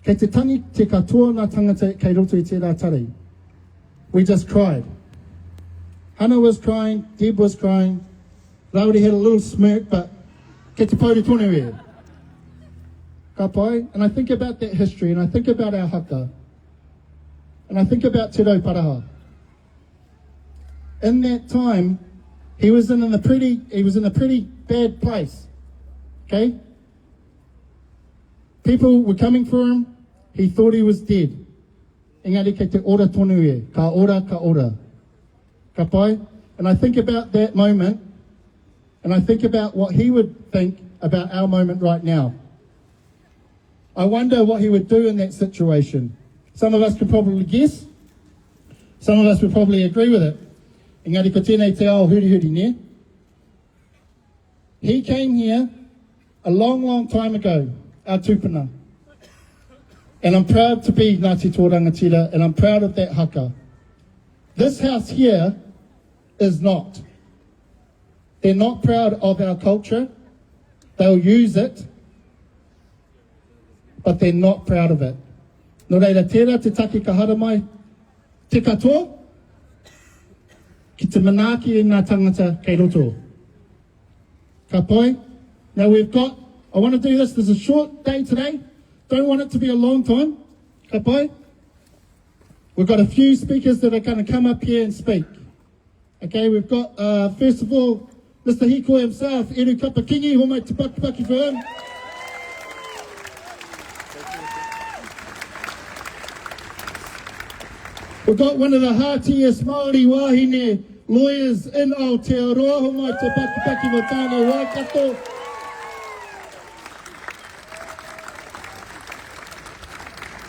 Kei te tangi te katoa ngā tangata kei roto I tērā tari. We just cried. Hannah was crying, Deb was crying. Rawiri had a little smirk, but kei te pauri tonu e. Ka pai? And I think about that history, and I think about our haka. And I think about Te Rauparaha. In that time, he was in a pretty bad place. Okay? People were coming for him. He thought he was dead. Engari kei te ora tonu e. Ka ora, ka ora. Ka pai? And I think about that moment, and I think about what he would think about our moment right now. I wonder what he would do in that situation. Some of us could probably guess. Some of us would probably agree with it. Engari ko tēnei te ao huri huri ne. He came here a long, long time ago, our tupuna. And I'm proud to be Ngāti Tō Rangatira, and I'm proud of that haka. This house here is not. They're not proud of our culture. They'll use it, but they're not proud of it. Nō reira, tērā te take ka hara mai, te katoa, ki te manaaki I ngā tangata kei roto. Ka pai? Now I want to do this. There's a short day today. Don't want it to be a long time. Ka pai? We've got a few speakers that are going to come up here and speak. Okay, we've got, first of all, Mr. Hiko himself, Eru Kapakingi, homai te paki for him. We've got one of the heartiest Māori Wahine lawyers in Aotearoa, homai te paki mo tāna Waikato.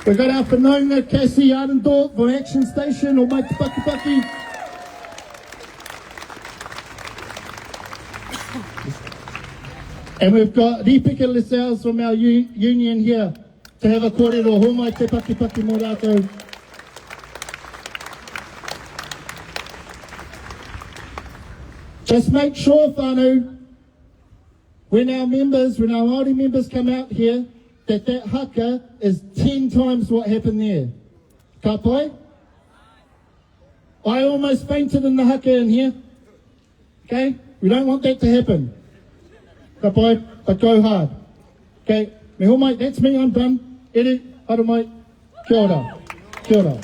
We've got our whanaunga, Cassie Arendorf from Action Station, homai te paki. And we've got Ripika Lascelles from our union here to have a kōrero, homai te paki mo rātou. Just make sure, whānau, when our Māori members come out here, that haka is 10 times what happened there. Ka pai? I almost fainted in the haka in here. Okay? We don't want that to happen. Ka pai? But go hard. Okay? Me homai, that's me, I'm done. Ere, hara mai, kia ora. Kia ora.